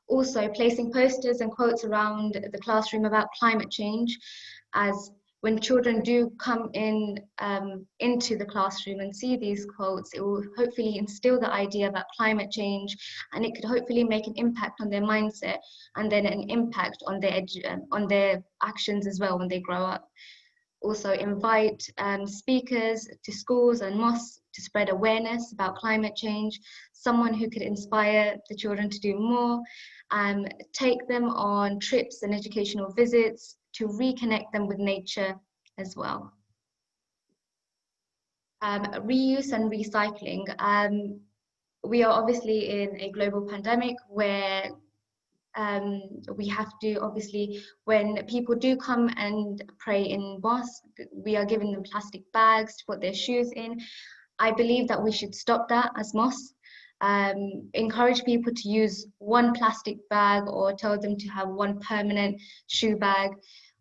Also, placing posters and quotes around the classroom about climate change, as when children do come in into the classroom and see these quotes, it will hopefully instill the idea about climate change, and it could hopefully make an impact on their mindset, and then an impact on their actions as well when they grow up. Also invite speakers to schools and mosques to spread awareness about climate change, someone who could inspire the children to do more, take them on trips and educational visits to reconnect them with nature as well. Reuse and recycling. We are obviously in a global pandemic where we have to, obviously, when people do come and pray in mosque, we are giving them plastic bags to put their shoes in. I believe that we should stop that as mosques. Encourage people to use one plastic bag, or tell them to have one permanent shoe bag.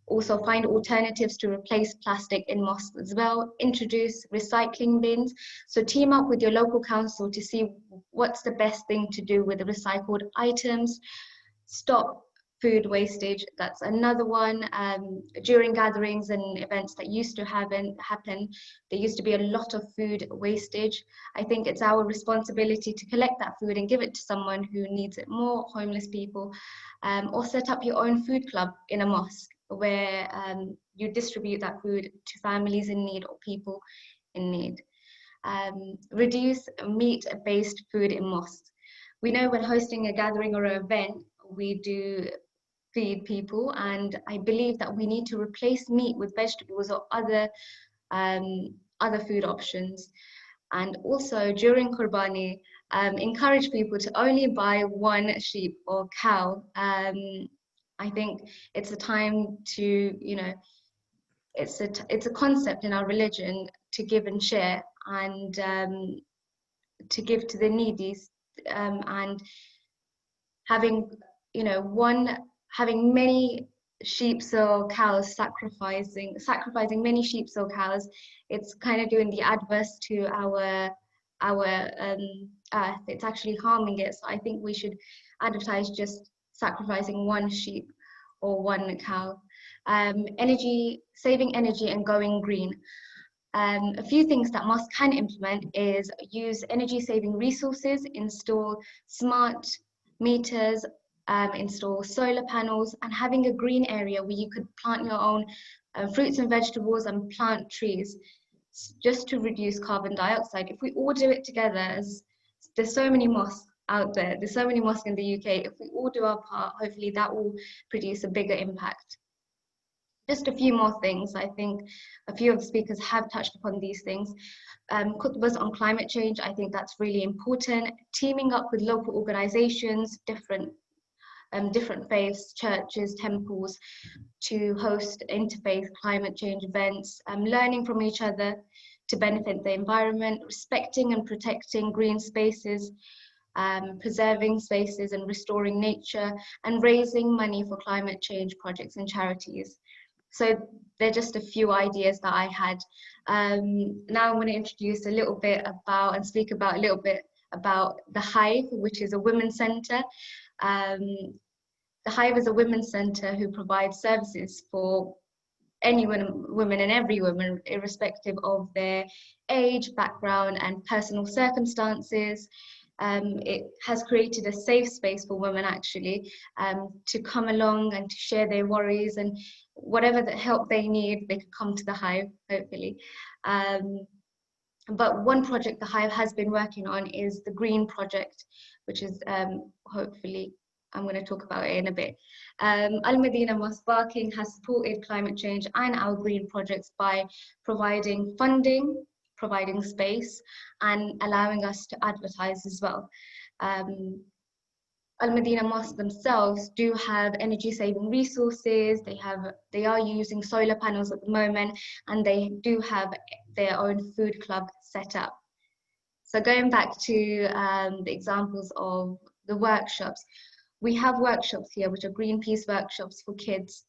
Also find alternatives to replace plastic in mosques as well. Introduce recycling bins. So team up with your local council to see what's the best thing to do with the recycled items. Stop food wastage, that's another one. During gatherings and events that used to happen, there used to be a lot of food wastage. I think it's our responsibility to collect that food and give it to someone who needs it more, homeless people, or set up your own food club in a mosque where you distribute that food to families in need or people in need. Reduce meat-based food in mosques. We know when hosting a gathering or an event, we do feed people, and I believe that we need to replace meat with vegetables or other food options. And also during Qurbani, encourage people to only buy one sheep or cow. I think it's a time to, it's a concept in our religion to give and share, and to give to the needy, and having many sheep or cows, sacrificing many sheep or cows, it's kind of doing the adverse to our earth. It's actually harming it. So I think we should advertise just sacrificing one sheep or one cow. Saving energy and going green. A few things that mosques can implement is use energy-saving resources, install smart meters, install solar panels, and having a green area where you could plant your own fruits and vegetables and plant trees, just to reduce carbon dioxide. If we all do it together, as there's so many mosques out there, there's so many mosques in the UK, if we all do our part, hopefully that will produce a bigger impact. Just a few more things. I think a few of the speakers have touched upon these things. Khutbahs on climate change, I think that's really important. Teaming up with local organizations, different faiths, churches, temples, to host interfaith climate change events, learning from each other to benefit the environment, respecting and protecting green spaces, preserving spaces and restoring nature, and raising money for climate change projects and charities. So they're just a few ideas that I had. Now I'm going to introduce a little bit about and speak about a little bit about the Hive, which is a women's centre. The Hive is a women's centre who provides services for any women and every woman, irrespective of their age, background, and personal circumstances. It has created a safe space for women, actually, to come along and to share their worries, and whatever the help they need, they could come to the Hive, hopefully. But one project the Hive has been working on is the Green Project, which is hopefully, I'm going to talk about it in a bit. Al Medina Mosque Barking has supported climate change and our green projects by providing funding, providing space, and allowing us to advertise as well. Al Medina Mosque themselves do have energy saving resources. They are using solar panels at the moment, and they do have their own food club set up. So going back to the examples of the workshops, we have workshops here which are Greenpeace workshops for kids,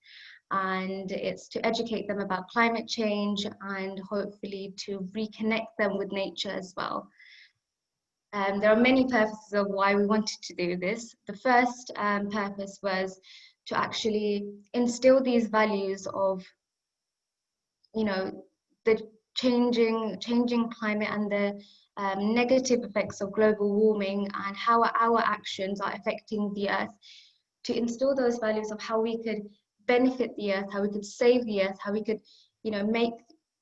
and it's to educate them about climate change and hopefully to reconnect them with nature as well. There are many purposes of why we wanted to do this. The first purpose was to actually instill these values of, you know, the changing climate and the negative effects of global warming and how our actions are affecting the earth, to instill those values of how we could benefit the earth, how we could save the earth, how we could, you know, make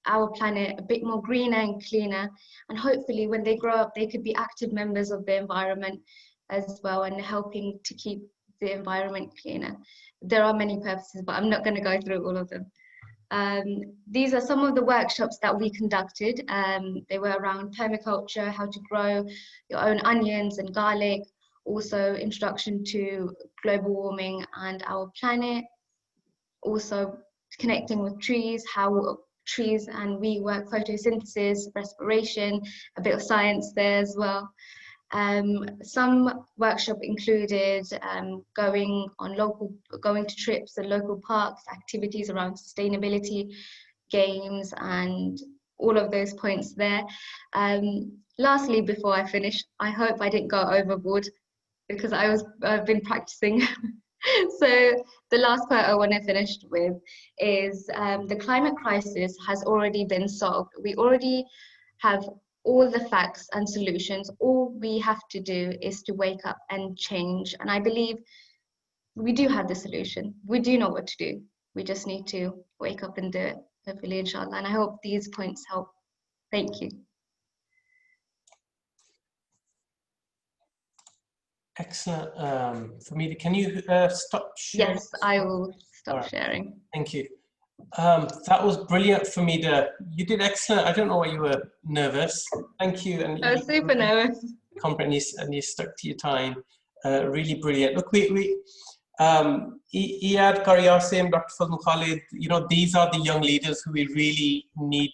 our planet a bit more greener and cleaner, and hopefully when they grow up they could be active members of the environment as well and helping to keep the environment cleaner. There are many purposes, but I'm not going to go through all of them. These are some of the workshops that we conducted. They were around permaculture, how to grow your own onions and garlic, also introduction to global warming and our planet, also connecting with trees, how trees and we work, photosynthesis, respiration, a bit of science there as well. Some workshop included going to trips and local parks, activities around sustainability, games, and all of those points there. Lastly, before I finish, I hope I didn't go overboard because I've been practicing. So the last part I want to finish with is the climate crisis has already been solved. We already have all the facts and solutions. All we have to do is to wake up and change. And I believe we do have the solution. We do know what to do. We just need to wake up and do it, hopefully, inshallah. And I hope these points help. Thank you. Excellent. Famida, can you stop sharing? Yes, I will stop right. sharing. Thank you. That was brilliant, Famida. You did excellent. I don't know why you were nervous. Thank you. And I was super nervous. And you stuck to your time. Really brilliant. Look, Iyad Karyasim, Dr. Fazl Khalid, you know, these are the young leaders who we really need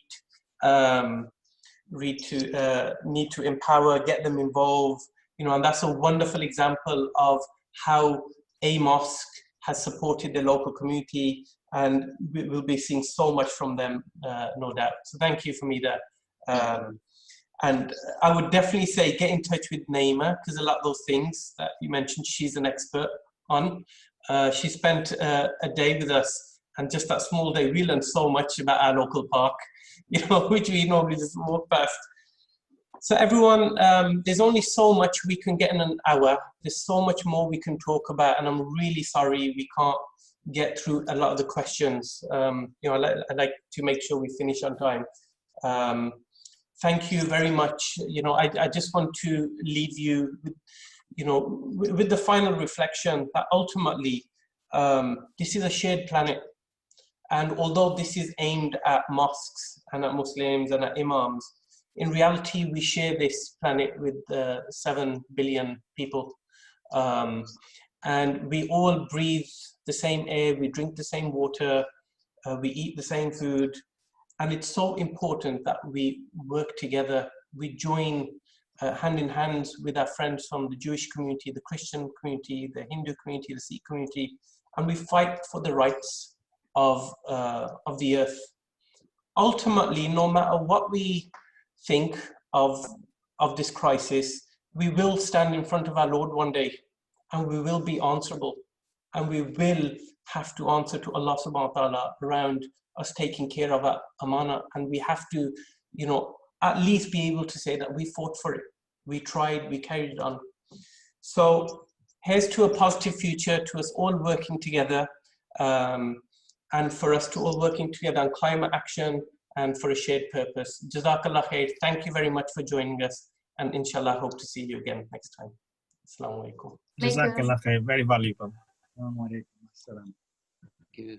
to empower, get them involved. You know, and that's a wonderful example of how a mosque has supported the local community, and we will be seeing so much from them, no doubt. So thank you, Famida. And I would definitely say get in touch with Neymar, because a lot of those things that you mentioned, she's an expert on. She spent a day with us, and just that small day, we learned so much about our local park, you know, which we normally just walk past. So everyone, there's only so much we can get in an hour. There's so much more we can talk about, and I'm really sorry we can't get through a lot of the questions. You know, I'd like to make sure we finish on time. Thank you very much. You know, I just want to leave you with, you know, with the final reflection that ultimately this is a shared planet. And although this is aimed at mosques and at Muslims and at Imams, in reality, we share this planet with 7 billion people. And we all breathe the same air, we drink the same water, we eat the same food. And it's so important that we work together. We join hand in hand with our friends from the Jewish community, the Christian community, the Hindu community, the Sikh community, and we fight for the rights of the earth. Ultimately, no matter what we think of this crisis, we will stand in front of our Lord one day, and we will be answerable, and we will have to answer to Allah subhanahu wa ta'ala around us taking care of our amana, and we have to, you know, at least be able to say that we fought for it, we tried, we carried it on. So here's to a positive future, to us all working together, and for us to all working together on climate action and for a shared purpose. Jazakallah khair. Thank you very much for joining us, and inshallah hope to see you again next time. Assalamu alaikum. Jazakallah khair, very valuable. Assalamu alaikum. Assalam. Thank you.